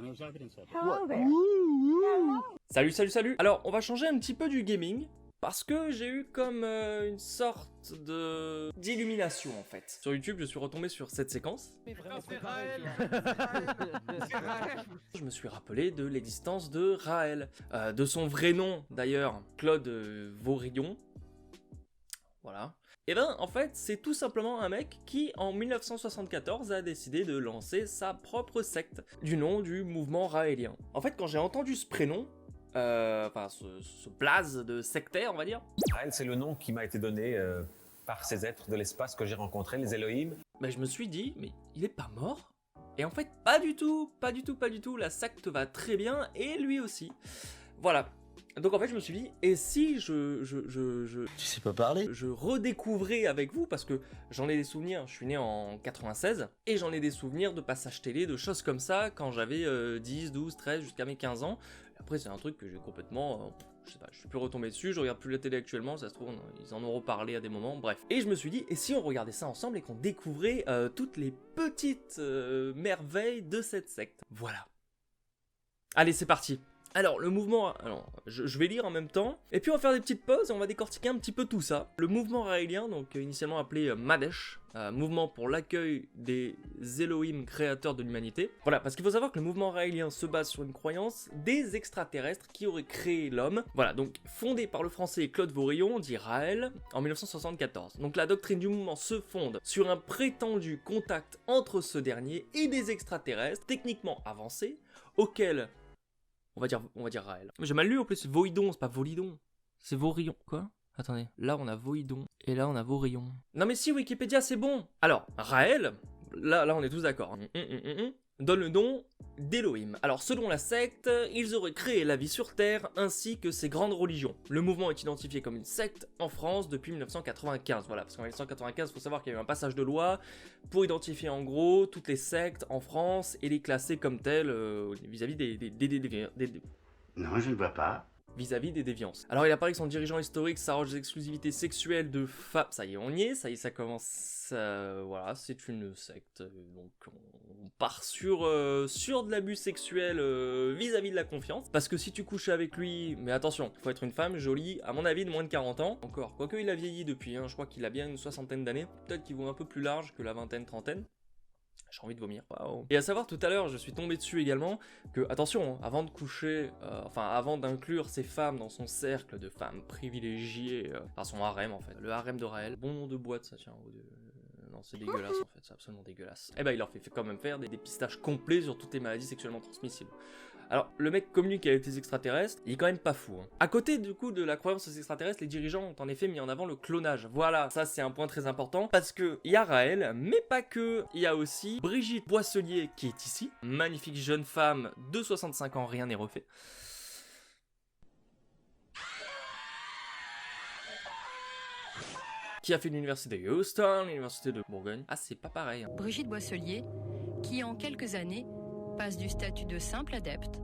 Hello there. Salut, salut, salut. Alors, on va changer un petit peu du gaming. Parce que j'ai eu comme une sorte d'illumination en fait. Sur YouTube, je suis retombé sur cette séquence. Je me suis rappelé de l'existence de Raël. De son vrai nom d'ailleurs, Claude Vaurillon. Voilà. Et ben en fait, c'est tout simplement un mec qui en 1974 a décidé de lancer sa propre secte. Du nom du mouvement raélien. En fait, quand j'ai entendu ce prénom, enfin ce blaze de sectaire on va dire. Raël, c'est le nom qui m'a été donné par ces êtres de l'espace que j'ai rencontrés, les Elohim. Mais je me suis dit, mais il est pas mort? Et en fait, pas du tout, pas du tout, pas du tout, la secte va très bien, et lui aussi. Voilà. Donc en fait, je me suis dit, et si Tu sais pas parler? je redécouvrais avec vous, parce que j'en ai des souvenirs, je suis né en 96, et j'en ai des souvenirs de passages télé, de choses comme ça, quand j'avais 10, 12, 13, jusqu'à mes 15 ans. Après, c'est un truc que j'ai complètement... je sais pas, je suis plus retombé dessus, je regarde plus la télé actuellement, ça se trouve, ils en ont reparlé à des moments, bref. Et je me suis dit, et si on regardait ça ensemble et qu'on découvrait toutes les petites merveilles de cette secte? Voilà. Allez, c'est parti. Alors, le mouvement... Alors, je vais lire en même temps, et puis on va faire des petites pauses et on va décortiquer un petit peu tout ça. Le mouvement raélien, donc initialement appelé Madesh, mouvement pour l'accueil des Elohim créateurs de l'humanité. Voilà, parce qu'il faut savoir que le mouvement raélien se base sur une croyance des extraterrestres qui auraient créé l'homme. Voilà, donc fondé par le français Claude Vaurillon, dit Raël, en 1974. Donc la doctrine du mouvement se fonde sur un prétendu contact entre ce dernier et des extraterrestres techniquement avancés, auxquels... On va dire Raël. J'ai mal lu en plus, Voidon, c'est pas Volidon. C'est Vaurillon. Quoi? Attendez, là on a Voidon, et là on a Vaurillon. Non mais si, Wikipédia c'est bon. Alors, Raël, là on est tous d'accord, donne le nom d'Elohim. Alors selon la secte, ils auraient créé la vie sur Terre ainsi que ses grandes religions. Le mouvement est identifié comme une secte en France depuis 1995. Voilà, parce qu'en 1995, il faut savoir qu'il y a eu un passage de loi pour identifier en gros toutes les sectes en France et les classer comme telles vis-à-vis des Non, je ne vois pas. vis-à-vis des déviances. Alors il apparaît que son dirigeant historique s'arroge des exclusivités sexuelles de femmes. Ça y est, on y est, ça y est, ça commence... voilà, c'est une secte, donc on part sur de l'abus sexuel vis-à-vis de la confiance. Parce que si tu couches avec lui, mais attention, il faut être une femme jolie, à mon avis de moins de 40 ans. Encore, quoique il a vieilli depuis, je crois qu'il a bien une soixantaine d'années. Peut-être qu'il vaut un peu plus large que la vingtaine, trentaine. J'ai envie de vomir. Wow. Et à savoir, tout à l'heure, je suis tombé dessus également, que, attention, avant de coucher, avant d'inclure ces femmes dans son cercle de femmes privilégiées, enfin son harem en fait, le harem de Raël, bon nom de boîte ça tient, non c'est dégueulasse en fait, c'est absolument dégueulasse. Et ben il leur fait quand même faire des dépistages complets sur toutes les maladies sexuellement transmissibles. Alors, le mec communique avec les extraterrestres, il est quand même pas fou. À côté, du coup, de la croyance aux extraterrestres, les dirigeants ont en effet mis en avant le clonage. Voilà, ça c'est un point très important, parce que il y a Raël, mais pas que. Il y a aussi Brigitte Boisselier, qui est ici. Magnifique jeune femme de 65 ans, rien n'est refait. Qui a fait l'université de Houston, l'université de Bourgogne. Ah, c'est pas pareil. Brigitte Boisselier, qui en quelques années passe du statut de simple adepte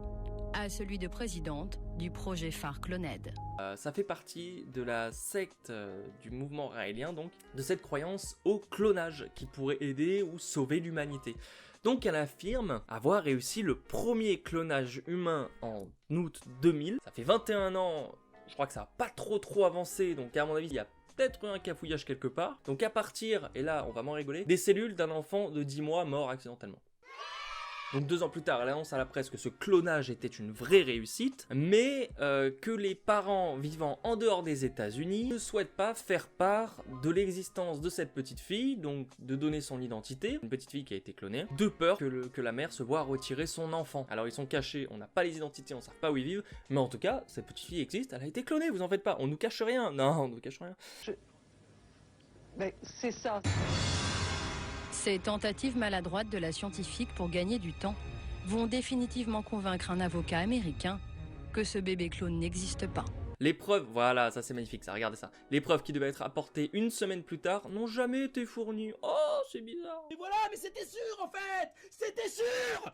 à celui de présidente du projet phare Cloned. Ça fait partie de la secte du mouvement raélien, donc, de cette croyance au clonage qui pourrait aider ou sauver l'humanité. Donc elle affirme avoir réussi le premier clonage humain en août 2000. Ça fait 21 ans, je crois que ça n'a pas trop avancé, donc à mon avis il y a peut-être eu un cafouillage quelque part. Donc à partir, et là on va m'en rigoler, des cellules d'un enfant de 10 mois mort accidentellement. Donc 2 ans plus tard, elle annonce à la presse que ce clonage était une vraie réussite, mais que les parents vivant en dehors des États-Unis ne souhaitent pas faire part de l'existence de cette petite fille, donc de donner son identité, une petite fille qui a été clonée, de peur que la mère se voit retirer son enfant. Alors ils sont cachés, on n'a pas les identités, on ne sait pas où ils vivent, mais en tout cas, cette petite fille existe, elle a été clonée, vous en faites pas, on nous cache rien, non, on nous cache rien. Mais c'est ça. Ces tentatives maladroites de la scientifique pour gagner du temps vont définitivement convaincre un avocat américain que ce bébé clone n'existe pas. Les preuves, voilà, ça c'est magnifique, ça, regardez ça. Les preuves qui devaient être apportées une semaine plus tard n'ont jamais été fournies. Oh, c'est bizarre. Mais voilà, mais c'était sûr en fait. C'était sûr.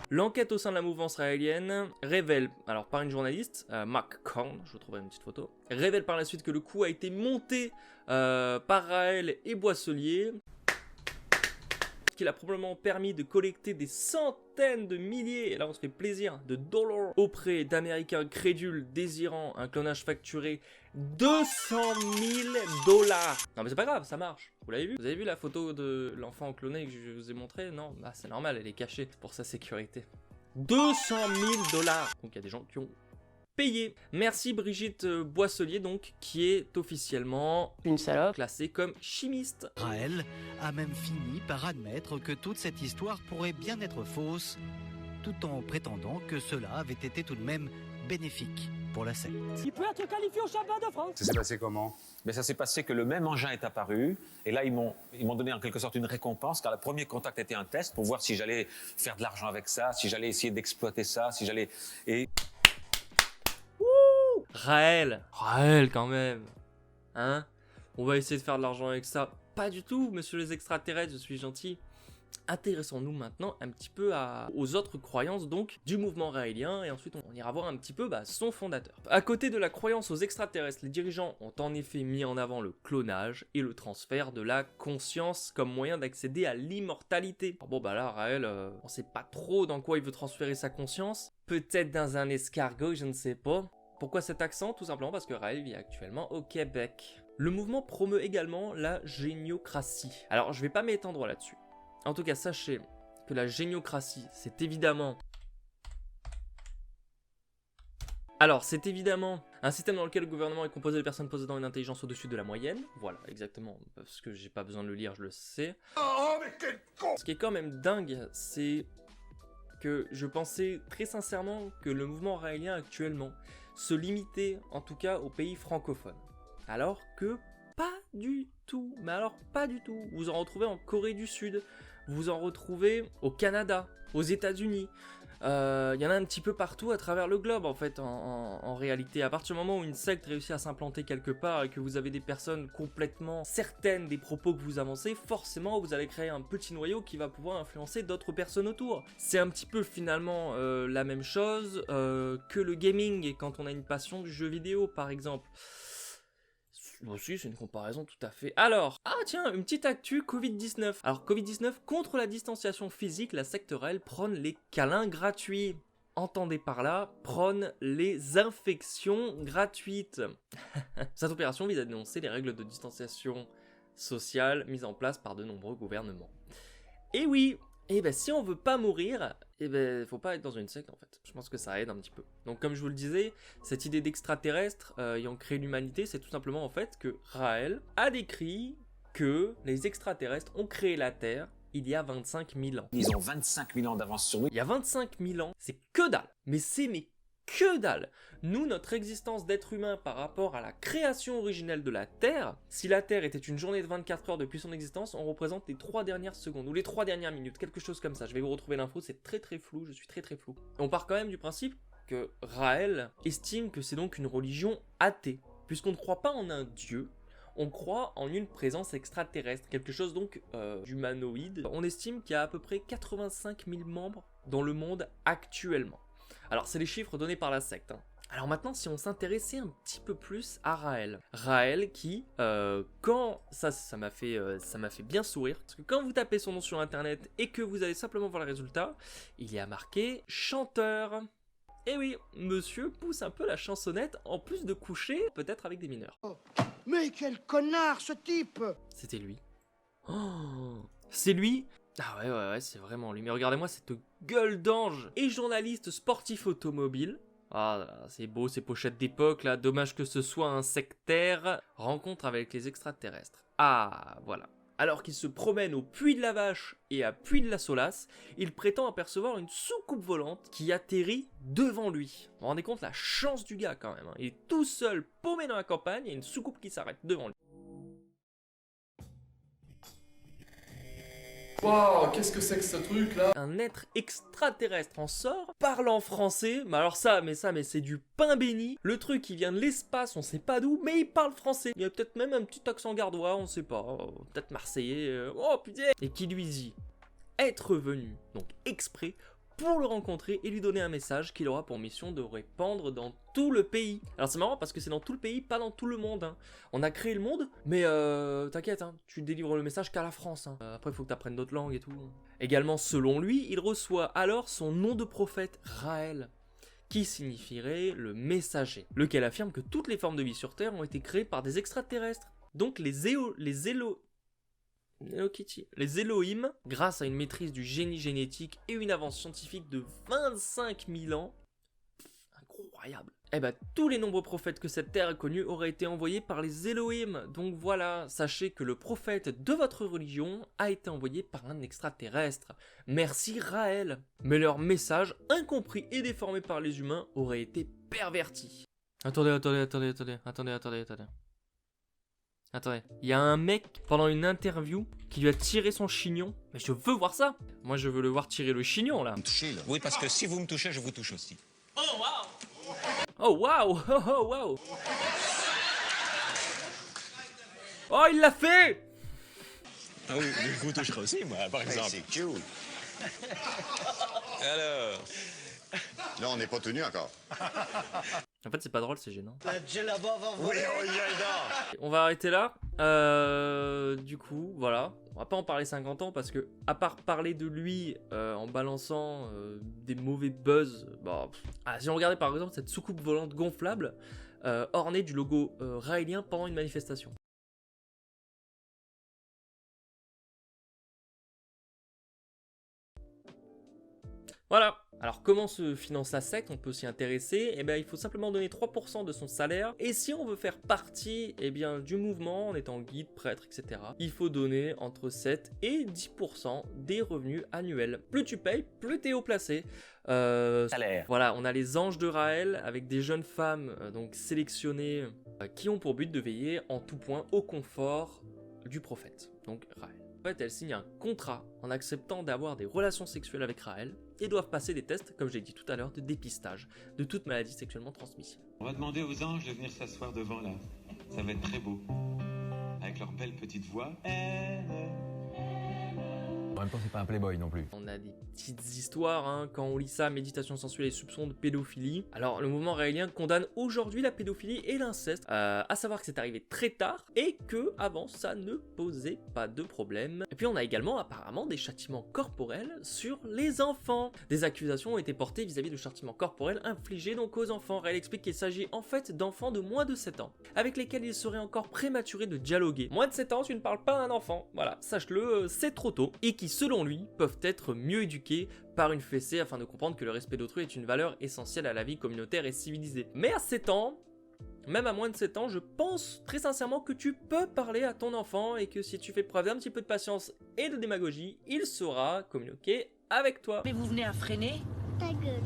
L'enquête au sein de la mouvance raélienne révèle, alors par une journaliste, Mark Korn, je vous trouverai une petite photo, révèle par la suite que le coup a été monté par Raël et Boisselier. qu'il a probablement permis de collecter des centaines de milliers, et là on se fait plaisir, de dollars auprès d'Américains crédules désirant un clonage facturé 200 000 $. Non mais c'est pas grave, ça marche. Vous l'avez vu? Vous avez vu la photo de l'enfant cloné que je vous ai montré? Non, bah c'est normal, elle est cachée pour sa sécurité. 200 000 $. Donc il y a des gens qui ont payé. Merci Brigitte Boisselier, donc, qui est officiellement Une salope. classée comme chimiste. Raël a même fini par admettre que toute cette histoire pourrait bien être fausse, tout en prétendant que cela avait été tout de même bénéfique pour la secte. Il peut être qualifié au championnat de France. Ça s'est passé comment? Mais ça s'est passé que le même engin est apparu, et là ils m'ont donné en quelque sorte une récompense, car le premier contact était un test pour voir si j'allais faire de l'argent avec ça, si j'allais essayer d'exploiter ça, si j'allais... Et... Raël quand même. Hein? On va essayer de faire de l'argent avec ça. Pas du tout, monsieur les extraterrestres, je suis gentil. Intéressons-nous maintenant un petit peu aux autres croyances donc du mouvement raélien, et ensuite on ira voir un petit peu son fondateur. À côté de la croyance aux extraterrestres, les dirigeants ont en effet mis en avant le clonage et le transfert de la conscience comme moyen d'accéder à l'immortalité. Bon bah là Raël, on sait pas trop dans quoi il veut transférer sa conscience. Peut-être dans un escargot, je ne sais pas. Pourquoi cet accent? Tout simplement parce que Raël vit actuellement au Québec. Le mouvement promeut également la géniocratie. Alors je vais pas m'étendre là-dessus. En tout cas, sachez que la géniocratie, c'est évidemment... Alors, c'est évidemment un système dans lequel le gouvernement est composé de personnes possédant une intelligence au-dessus de la moyenne. Voilà, exactement, parce que j'ai pas besoin de le lire, je le sais. Oh, mais quel con! Ce qui est quand même dingue, c'est que je pensais très sincèrement que le mouvement raélien actuellement se limitait, en tout cas, aux pays francophones. Alors que pas du tout, mais alors pas du tout. Vous en retrouvez en Corée du Sud, vous en retrouvez au Canada, aux États-Unis. Il y en a un petit peu partout à travers le globe en fait, en réalité. À partir du moment où une secte réussit à s'implanter quelque part et que vous avez des personnes complètement certaines des propos que vous avancez, forcément vous allez créer un petit noyau qui va pouvoir influencer d'autres personnes autour. C'est un petit peu finalement la même chose que le gaming, et quand on a une passion du jeu vidéo par exemple. Aussi, c'est une comparaison tout à fait. Alors, tiens, une petite actu Covid-19. Alors, Covid-19, contre la distanciation physique, la secte Raël prône les câlins gratuits. Entendez par là, prône les infections gratuites. Cette opération vise à dénoncer les règles de distanciation sociale mises en place par de nombreux gouvernements. Et oui, si on veut pas mourir, faut pas être dans une secte en fait. Je pense que ça aide un petit peu. Donc comme je vous le disais, cette idée d'extraterrestre ayant créé l'humanité, c'est tout simplement en fait que Raël a décrit que les extraterrestres ont créé la Terre il y a 25 000 ans. Ils ont 25 000 ans d'avance sur nous. Il y a 25 000 ans, c'est que dalle. Mais que dalle. Nous, notre existence d'être humain par rapport à la création originelle de la Terre, si la Terre était une journée de 24 heures depuis son existence, on représente les 3 dernières secondes, ou les 3 dernières minutes, quelque chose comme ça. Je vais vous retrouver l'info, c'est très flou, je suis très flou. On part quand même du principe que Raël estime que c'est donc une religion athée, puisqu'on ne croit pas en un dieu, on croit en une présence extraterrestre, quelque chose donc d'humanoïde. On estime qu'il y a à peu près 85 000 membres dans le monde actuellement. Alors, c'est les chiffres donnés par la secte. Alors maintenant, si on s'intéressait un petit peu plus à Raël. Raël qui, quand... Ça m'a fait bien sourire. Parce que quand vous tapez son nom sur internet et que vous allez simplement voir le résultat, il y a marqué chanteur. Et oui, monsieur pousse un peu la chansonnette, en plus de coucher, peut-être avec des mineurs. Mais quel connard ce type! C'était lui. Oh, c'est lui? Ah ouais, c'est vraiment lui. Mais regardez-moi cette gueule d'ange. Et journaliste sportif automobile. Ah, c'est beau ces pochettes d'époque là. Dommage que ce soit un sectaire. Rencontre avec les extraterrestres. Ah, voilà. Alors qu'il se promène au Puy de la Vache et à Puy de la Solace, il prétend apercevoir une soucoupe volante qui atterrit devant lui. Vous vous rendez compte la chance du gars quand même, hein. Il est tout seul, paumé dans la campagne, et une soucoupe qui s'arrête devant lui. Waouh, qu'est-ce que c'est que ce truc là? Un être extraterrestre en sort, parle en français, mais alors mais c'est du pain béni. Le truc il vient de l'espace, on sait pas d'où, mais il parle français. Il y a peut-être même un petit accent gardois, on sait pas, peut-être marseillais, oh putain. Et qui lui dit être venu, donc exprès, pour le rencontrer et lui donner un message qu'il aura pour mission de répandre dans tout le pays. Alors c'est marrant parce que c'est dans tout le pays, pas dans tout le monde. Hein. On a créé le monde, mais t'inquiète, hein, tu délivres le message qu'à la France. Hein. Après, il faut que tu apprennes d'autres langues et tout. Également, selon lui, il reçoit alors son nom de prophète, Raël, qui signifierait le messager, lequel affirme que toutes les formes de vie sur Terre ont été créées par des extraterrestres. Donc les Elohim, grâce à une maîtrise du génie génétique et une avance scientifique de 25 000 ans, incroyable. Eh ben, tous les nombreux prophètes que cette terre a connus auraient été envoyés par les Elohim. Donc voilà, sachez que le prophète de votre religion a été envoyé par un extraterrestre. Merci Raël. Mais leur message, incompris et déformé par les humains, aurait été perverti. Attendez. Il y a un mec, pendant une interview, qui lui a tiré son chignon. Mais je veux voir ça. Moi, je veux le voir tirer le chignon, là. Oui, parce que si vous me touchez, je vous touche aussi. Oh, waouh. Oh, il l'a fait. Ah oui, je vous toucherai aussi, moi, par exemple. C'est cute. Alors, là, on n'est pas tenu encore. En fait, c'est pas drôle, c'est gênant. Oui, On va arrêter là. Du coup, voilà. On va pas en parler 50 ans parce que, à part parler de lui en balançant des mauvais buzz, bah, si on regardait par exemple cette soucoupe volante gonflable ornée du logo raélien pendant une manifestation. Voilà. Alors comment se finance la secte? On peut s'y intéresser. Eh bien, il faut simplement donner 3% de son salaire. Et si on veut faire partie du mouvement en étant guide, prêtre, etc., il faut donner entre 7 et 10% des revenus annuels. Plus tu payes, plus t'es haut placé. Salaire. Voilà, on a les anges de Raël avec des jeunes femmes donc sélectionnées qui ont pour but de veiller en tout point au confort du prophète. Donc Raël. En fait, elles signent un contrat en acceptant d'avoir des relations sexuelles avec Raël et doivent passer des tests, comme j'ai dit tout à l'heure, de dépistage de toute maladie sexuellement transmissible. On va demander aux anges de venir s'asseoir devant là. Ça va être très beau. Avec leur belle petite voix. En même temps, c'est pas un playboy non plus. On a des petites histoires, hein, quand on lit ça, méditation sensuelle et soupçon de pédophilie. Alors, le mouvement raélien condamne aujourd'hui la pédophilie et l'inceste, à savoir que c'est arrivé très tard et que avant ça ne posait pas de problème. Et puis on a également apparemment des châtiments corporels sur les enfants. Des accusations ont été portées vis-à-vis de châtiments corporels infligés donc aux enfants. Raël explique qu'il s'agit en fait d'enfants de moins de 7 ans, avec lesquels il serait encore prématuré de dialoguer. Moins de 7 ans, tu ne parles pas à un enfant. Voilà, sache-le, c'est trop tôt. Et qui, selon lui, peuvent être mieux éduqués par une fessée afin de comprendre que le respect d'autrui est une valeur essentielle à la vie communautaire et civilisée. Mais à 7 ans, même à moins de 7 ans, je pense très sincèrement que tu peux parler à ton enfant et que si tu fais preuve d'un petit peu de patience et de démagogie, il saura communiquer avec toi. Mais vous venez à freiner? Ta gueule.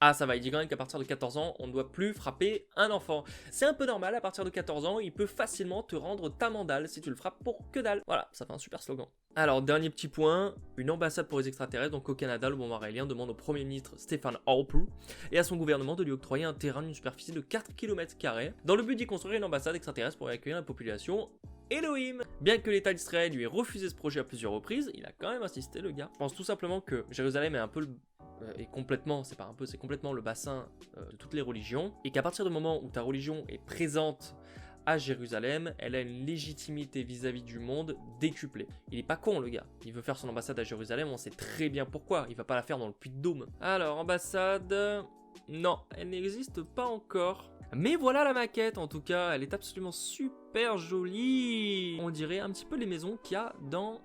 Ah ça va, il dit quand même qu'à partir de 14 ans, on ne doit plus frapper un enfant. C'est un peu normal, à partir de 14 ans, il peut facilement te rendre ta mandale si tu le frappes pour que dalle. Voilà, ça fait un super slogan. Alors, dernier petit point, une ambassade pour les extraterrestres, donc au Canada, le mouvement raélien demande au Premier ministre Stephen Harper et à son gouvernement de lui octroyer un terrain d'une superficie de 4 km² dans le but d'y construire une ambassade extraterrestre pour y accueillir la population Elohim. Bien que l'État d'Israël lui ait refusé ce projet à plusieurs reprises, il a quand même insisté, le gars. Je pense tout simplement que Jérusalem est un peu le... c'est complètement le bassin de toutes les religions, et qu'à partir du moment où ta religion est présente à Jérusalem, elle a une légitimité vis-à-vis du monde décuplée. Il est pas con le gars, il veut faire son ambassade à Jérusalem, on sait très bien pourquoi, il va pas la faire dans le Puy-de-Dôme. Alors, ambassade... non, elle n'existe pas encore. Mais voilà la maquette, en tout cas, elle est absolument super jolie. On dirait un petit peu les maisons qu'il y a dans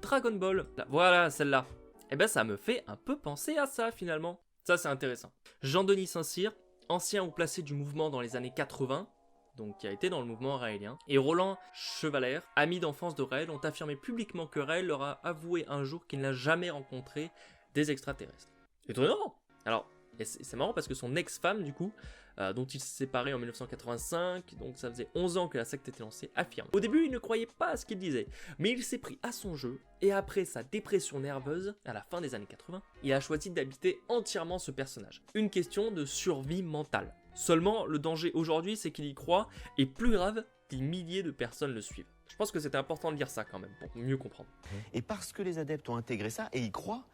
Dragon Ball. Là, voilà, celle-là. Et ben ça me fait un peu penser à ça finalement. Ça c'est intéressant. Jean-Denis Saint-Cyr, ancien haut placé du mouvement dans les années 80, donc qui a été dans le mouvement raélien, et Roland Chevalère, ami d'enfance de Raël, ont affirmé publiquement que Raël leur a avoué un jour qu'il n'a jamais rencontré des extraterrestres. Étonnant. Alors, c'est marrant parce que son ex-femme du coup, dont il s'est séparé en 1985, donc ça faisait 11 ans que la secte était lancée, affirme. Au début, il ne croyait pas à ce qu'il disait, mais il s'est pris à son jeu, et après sa dépression nerveuse, à la fin des années 80, il a choisi d'habiter entièrement ce personnage. Une question de survie mentale. Seulement, le danger aujourd'hui, c'est qu'il y croit, et plus grave, des milliers de personnes le suivent. Je pense que c'était important de lire ça quand même, pour mieux comprendre. Et parce que les adeptes ont intégré ça, et y croient,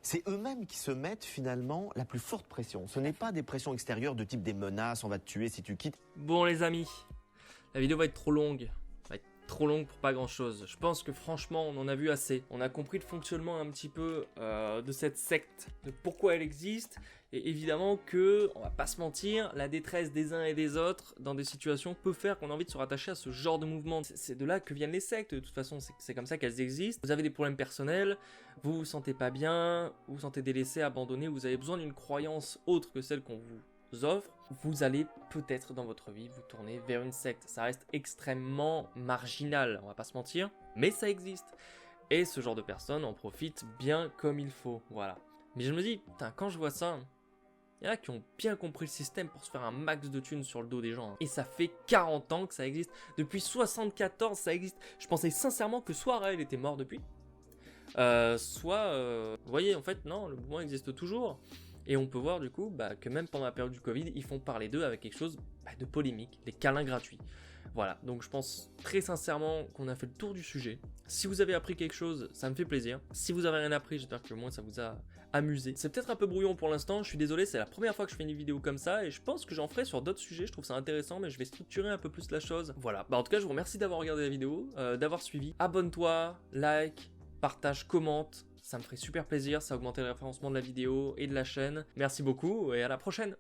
c'est eux-mêmes qui se mettent finalement la plus forte pression. Ce n'est pas des pressions extérieures de type des menaces, on va te tuer si tu quittes. Bon les amis, la vidéo va être trop longue. Trop longue pour pas grand chose. Je pense que franchement on en a vu assez. On a compris le fonctionnement un petit peu de cette secte, de pourquoi elle existe, et évidemment que, on va pas se mentir, la détresse des uns et des autres dans des situations peut faire qu'on a envie de se rattacher à ce genre de mouvement. C'est de là que viennent les sectes, de toute façon c'est comme ça qu'elles existent. Vous avez des problèmes personnels, vous vous sentez pas bien, vous vous sentez délaissé, abandonné, vous avez besoin d'une croyance autre que celle qu'on vous offre, vous allez peut-être dans votre vie vous tourner vers une secte. Ça reste extrêmement marginal, on va pas se mentir, mais ça existe. Et ce genre de personnes en profitent bien comme il faut, voilà. Mais je me dis, putain, quand je vois ça, il y en a qui ont bien compris le système pour se faire un max de thunes sur le dos des gens. Et ça fait 40 ans que ça existe. Depuis 74, ça existe. Je pensais sincèrement que soit Raël était mort depuis, soit... vous voyez, en fait, non, le mouvement existe toujours. Et on peut voir du coup que même pendant la période du Covid, ils font parler d'eux avec quelque chose de polémique, des câlins gratuits. Voilà, donc je pense très sincèrement qu'on a fait le tour du sujet. Si vous avez appris quelque chose, ça me fait plaisir. Si vous avez rien appris, j'espère que au moins ça vous a amusé. C'est peut-être un peu brouillon pour l'instant, je suis désolé, c'est la première fois que je fais une vidéo comme ça, et je pense que j'en ferai sur d'autres sujets, je trouve ça intéressant, mais je vais structurer un peu plus la chose. Voilà, en tout cas je vous remercie d'avoir regardé la vidéo, d'avoir suivi. Abonne-toi, like, partage, commente. Ça me ferait super plaisir, ça augmenterait le référencement de la vidéo et de la chaîne. Merci beaucoup et à la prochaine!